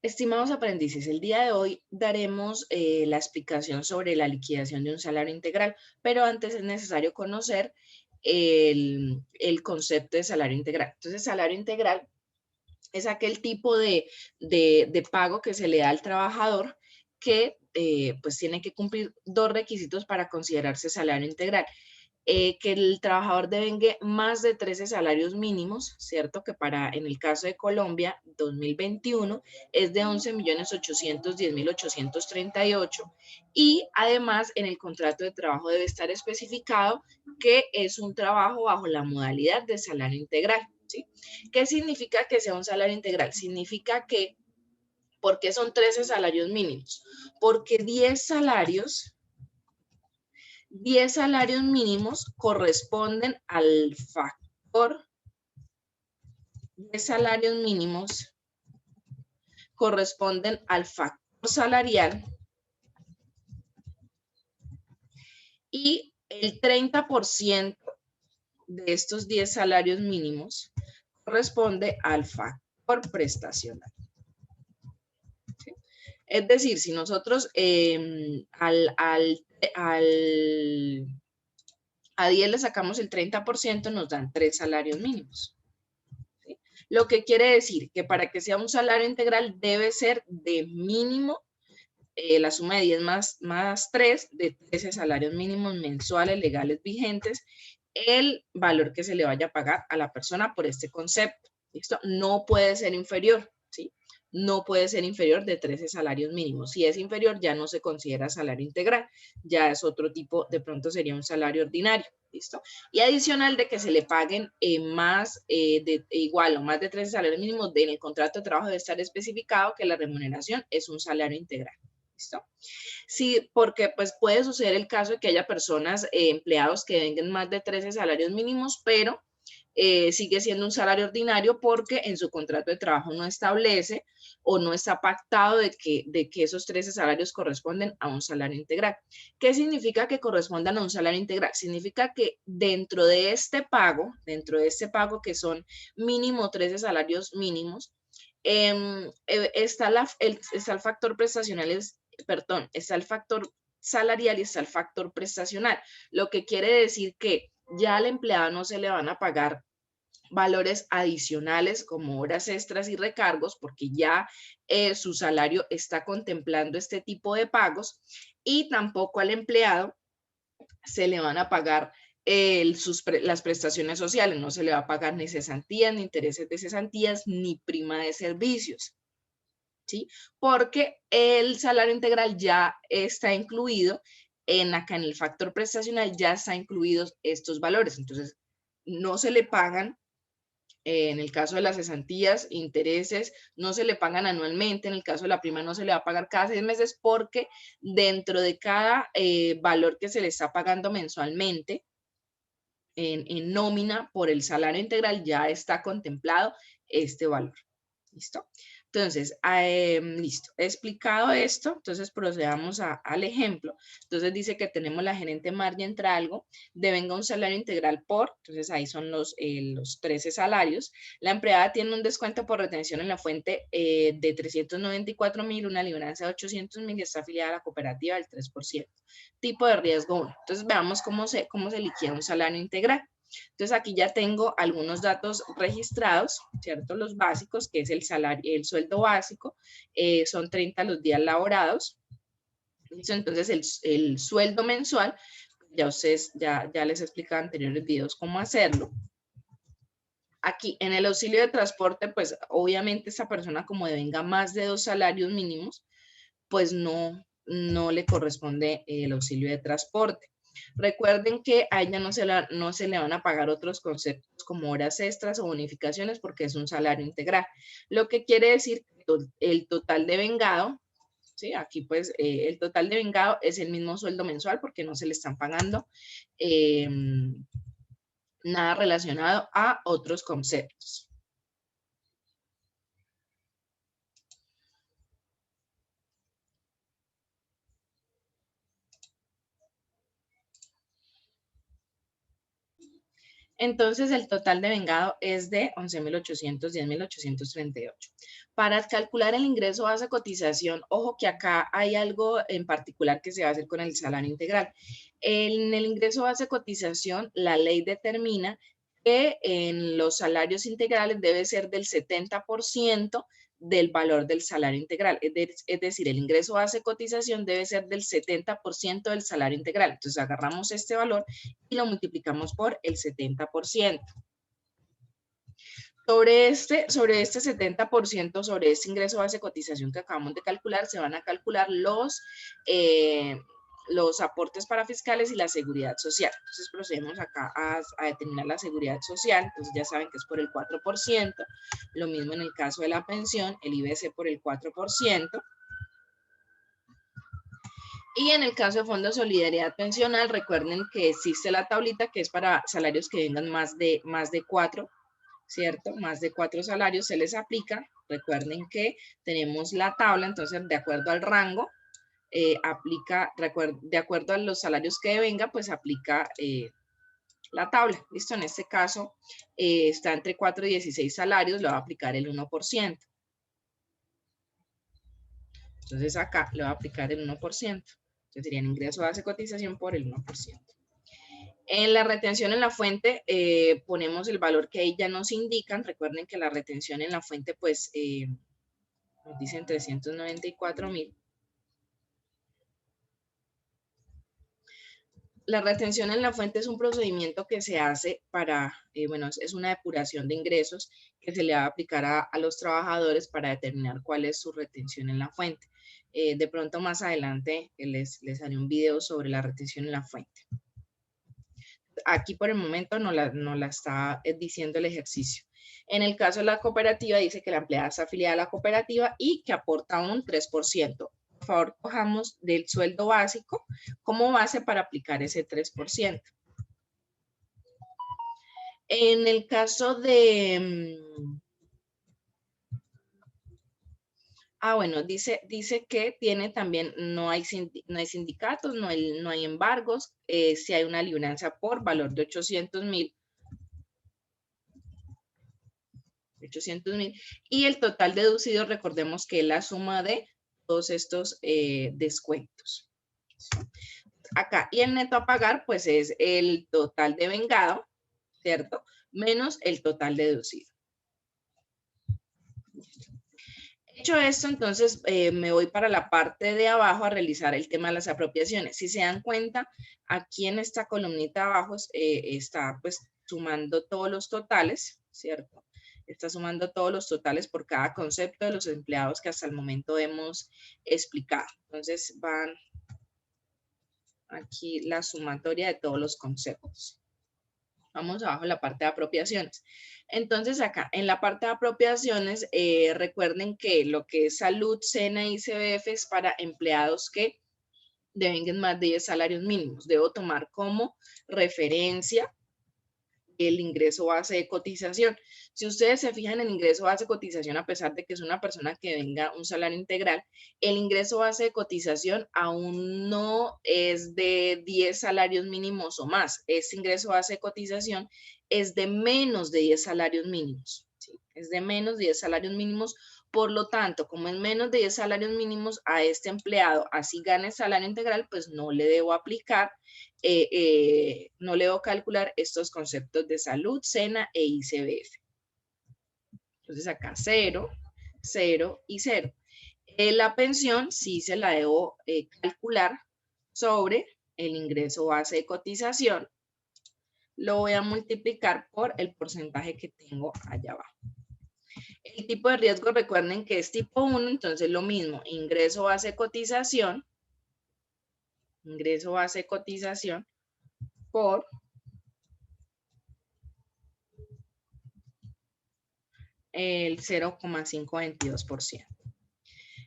Estimados aprendices, el día de hoy daremos la explicación sobre la liquidación de un salario integral, pero antes es necesario conocer el concepto de salario integral. Entonces, salario integral es aquel tipo de pago que se le da al trabajador que pues tiene que cumplir dos requisitos para considerarse salario integral. Que el trabajador devengue más de 13 salarios mínimos, ¿cierto? Que en el caso de Colombia, 2021, es de 11.810.838 y además en el contrato de trabajo debe estar especificado que es un trabajo bajo la modalidad de salario integral, ¿sí? ¿Qué significa que sea un salario integral? Significa que, ¿por qué son 13 salarios mínimos? Porque 10 salarios mínimos corresponden al factor, 10 salarios mínimos corresponden al factor salarial y el 30% de estos 10 salarios mínimos corresponde al factor prestacional. ¿Sí? Es decir, si nosotros a 10 le sacamos el 30%, nos dan 3 salarios mínimos. ¿Sí? Lo que quiere decir que para que sea un salario integral debe ser de mínimo la suma de 10 más 3, de 13 salarios mínimos mensuales legales vigentes, el valor que se le vaya a pagar a la persona por este concepto. ¿Listo? No puede ser inferior, ¿sí? No puede ser inferior de 13 salarios mínimos. Si es inferior, ya no se considera salario integral, ya es otro tipo, de pronto sería un salario ordinario. ¿Listo? Y adicional de que se le paguen igual o más de 13 salarios mínimos, en el contrato de trabajo debe estar especificado que la remuneración es un salario integral. ¿Listo? Sí, porque pues puede suceder el caso de que haya personas, empleados que vengan más de 13 salarios mínimos, pero sigue siendo un salario ordinario porque en su contrato de trabajo no establece o no está pactado de que esos 13 salarios corresponden a un salario integral. ¿Qué significa que correspondan a un salario integral? Significa que dentro de este pago que son mínimo 13 salarios mínimos, está el factor prestacional, está el factor salarial y está el factor prestacional, lo que quiere decir que ya al empleado no se le van a pagar valores adicionales como horas extras y recargos, porque ya su salario está contemplando este tipo de pagos, y tampoco al empleado se le van a pagar las prestaciones sociales, no se le va a pagar ni cesantías, ni intereses de cesantías, ni prima de servicios. ¿Sí? Porque el salario integral ya está incluido acá en el factor prestacional, ya está incluidos estos valores. Entonces, no se le pagan, en el caso de las cesantías, intereses, no se le pagan anualmente, en el caso de la prima no se le va a pagar cada 6 meses porque dentro de cada valor que se le está pagando mensualmente en nómina por el salario integral ya está contemplado este valor. ¿Listo? Entonces, listo. He explicado esto, entonces procedamos al ejemplo. Entonces dice que tenemos la gerente Margie entra algo, devenga un salario integral por, entonces ahí son los 13 salarios. La empleada tiene un descuento por retención en la fuente de 394.000, una libranza de 800.000 y está afiliada a la cooperativa del 3%. Tipo de riesgo 1. Entonces veamos cómo se liquida un salario integral. Entonces aquí ya tengo algunos datos registrados, ¿cierto? Los básicos, que es el salario, el sueldo básico, son 30 los días laborados. Entonces el sueldo mensual, ya ustedes, ya les he explicado en anteriores videos cómo hacerlo. Aquí en el auxilio de transporte, pues obviamente esta persona como devenga más de 2 salarios mínimos, pues no le corresponde el auxilio de transporte. Recuerden que a ella no se le van a pagar otros conceptos como horas extras o bonificaciones porque es un salario integral. Lo que quiere decir que el total de vengado, ¿sí? Aquí pues el total de vengado es el mismo sueldo mensual porque no se le están pagando nada relacionado a otros conceptos. Entonces, el total de vengado es de 11.800, 10.838. Para calcular el ingreso base cotización, ojo que acá hay algo en particular que se va a hacer con el salario integral. En el ingreso base cotización, la ley determina que en los salarios integrales debe ser del 70% del valor del salario integral. Es decir, el ingreso base cotización debe ser del 70% del salario integral. Entonces, agarramos este valor y lo multiplicamos por el 70%. Sobre este 70%, sobre este ingreso base cotización que acabamos de calcular, se van a calcular los aportes para fiscales y la seguridad social. Entonces procedemos acá a determinar la seguridad social. Entonces ya saben que es por el 4%. Lo mismo en el caso de la pensión, el IBC por el 4%. Y en el caso de Fondo de Solidaridad Pensional, recuerden que existe la tablita que es para salarios que vengan más de 4, ¿cierto? Más de 4 salarios se les aplica. Recuerden que tenemos la tabla, entonces de acuerdo al rango, de acuerdo a los salarios que venga, pues aplica la tabla. ¿Listo? En este caso está entre 4 y 16 salarios, le va a aplicar el 1%. Entonces acá le va a aplicar el 1%. Entonces sería el ingreso base cotización por el 1%. En la retención en la fuente ponemos el valor que ahí ya nos indican. Recuerden que la retención en la fuente pues nos dicen 394.000. La retención en la fuente es un procedimiento que se hace para, bueno, es una depuración de ingresos que se le va a aplicar a los trabajadores para determinar cuál es su retención en la fuente. De pronto más adelante les haré un video sobre la retención en la fuente. Aquí por el momento no la está diciendo el ejercicio. En el caso de la cooperativa dice que la empleada está afiliada a la cooperativa y que aporta un 3%. Por favor, cojamos del sueldo básico como base para aplicar ese 3%. En el caso de... bueno, dice que tiene también, no hay sindicatos, no hay embargos, si hay una liberancia por valor de 800.000. 800.000. Y el total deducido, recordemos que es la suma de todos estos descuentos. Acá, y el neto a pagar, pues es el total de vengado, ¿cierto? Menos el total deducido. Hecho esto, entonces me voy para la parte de abajo a realizar el tema de las apropiaciones. Si se dan cuenta, aquí en esta columnita abajo está pues sumando todos los totales, ¿cierto? Está sumando todos los totales por cada concepto de los empleados que hasta el momento hemos explicado. Entonces van aquí la sumatoria de todos los conceptos. Vamos abajo en la parte de apropiaciones. Entonces acá en la parte de apropiaciones, recuerden que lo que es salud, SENA y CBF es para empleados que devenguen más de 10 salarios mínimos. Debo tomar como referencia el ingreso base de cotización. Si ustedes se fijan en el ingreso base de cotización, a pesar de que es una persona que venga un salario integral, el ingreso base de cotización aún no es de 10 salarios mínimos o más. Este ingreso base de cotización es de menos de 10 salarios mínimos. ¿Sí? Es de menos de 10 salarios mínimos. Por lo tanto, como es menos de 10 salarios mínimos a este empleado, así gane salario integral, pues no le debo aplicar, no le debo calcular estos conceptos de salud, SENA e ICBF. Entonces acá 0, 0 y 0. La pensión sí se la debo calcular sobre el ingreso base de cotización. Lo voy a multiplicar por el porcentaje que tengo allá abajo. El tipo de riesgo, recuerden que es tipo 1, entonces lo mismo, ingreso base cotización por el 0,522%.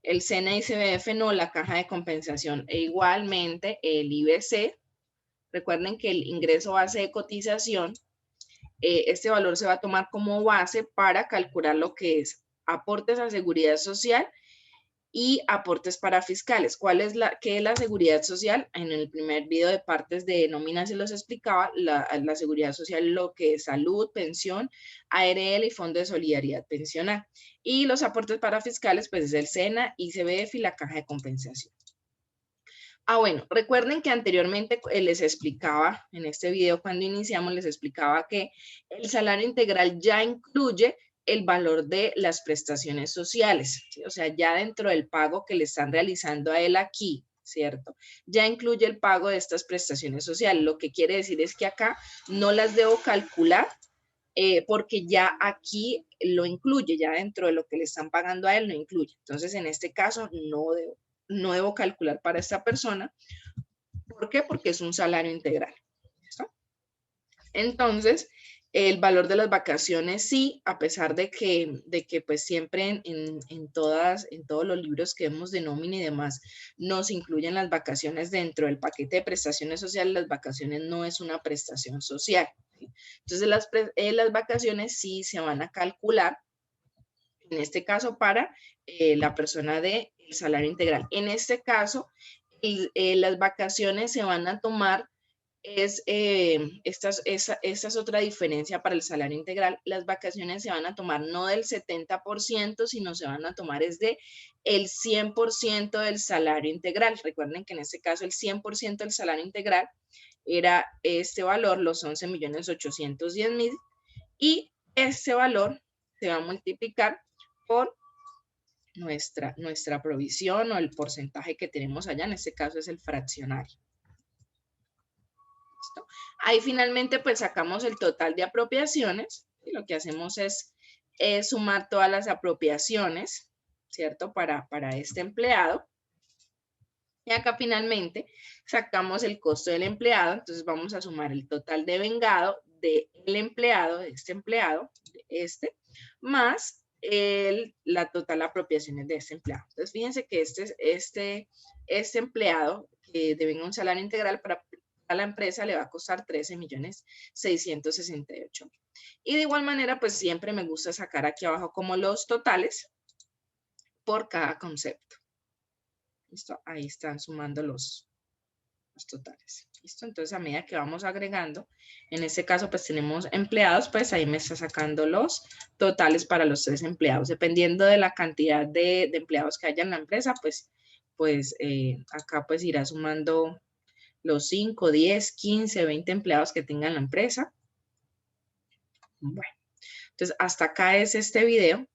El SENA y CBF no, la caja de compensación e igualmente el IBC. Recuerden que el ingreso base de cotización, este valor se va a tomar como base para calcular lo que es aportes a seguridad social y aportes para fiscales. ¿Qué es la seguridad social? En el primer video de partes de nómina se los explicaba. La seguridad social, lo que es salud, pensión, ARL y Fondo de Solidaridad Pensional. Y los aportes para fiscales, pues es el SENA, ICBF y la Caja de Compensación. Bueno, recuerden que anteriormente les explicaba, en este video cuando iniciamos, les explicaba que el salario integral ya incluye el valor de las prestaciones sociales, ¿sí? O sea, ya dentro del pago que le están realizando a él aquí, ¿cierto? Ya incluye el pago de estas prestaciones sociales. Lo que quiere decir es que acá no las debo calcular porque ya aquí lo incluye, ya dentro de lo que le están pagando a él lo incluye. Entonces, en este caso, no debo calcular para esta persona. ¿Por qué? Porque es un salario integral. ¿Listo? Entonces, el valor de las vacaciones sí, a pesar de que pues siempre en todos los libros que vemos de nómina y demás, nos incluyen las vacaciones dentro del paquete de prestaciones sociales. Las vacaciones no es una prestación social, ¿sí? Entonces, las vacaciones sí se van a calcular, en este caso, para la persona del salario integral. En este caso, las vacaciones se van a tomar, esta es otra diferencia para el salario integral. Las vacaciones se van a tomar no del 70%, sino se van a tomar es de el 100% del salario integral. Recuerden que en este caso el 100% del salario integral era este valor, los 11.810.000, y este valor se va a multiplicar por nuestra provisión o el porcentaje que tenemos allá. En este caso es el fraccionario. ¿Listo? Ahí finalmente pues sacamos el total de apropiaciones y lo que hacemos es sumar todas las apropiaciones, ¿cierto? Para este empleado. Y acá finalmente sacamos el costo del empleado. Entonces vamos a sumar el total de vengado del empleado, de este, más la total apropiaciones de este empleado. Entonces fíjense que este empleado que devenga un salario integral para la empresa le va a costar 13.668.000. Y de igual manera, pues siempre me gusta sacar aquí abajo como los totales por cada concepto. ¿Listo? Ahí están sumando los totales. ¿Listo? Entonces, a medida que vamos agregando, en este caso, pues tenemos empleados, pues ahí me está sacando los totales para los 3 empleados. Dependiendo de la cantidad de empleados que haya en la empresa, pues acá pues irá sumando los 5, 10, 15, 20 empleados que tenga la empresa. Bueno, entonces hasta acá es este video.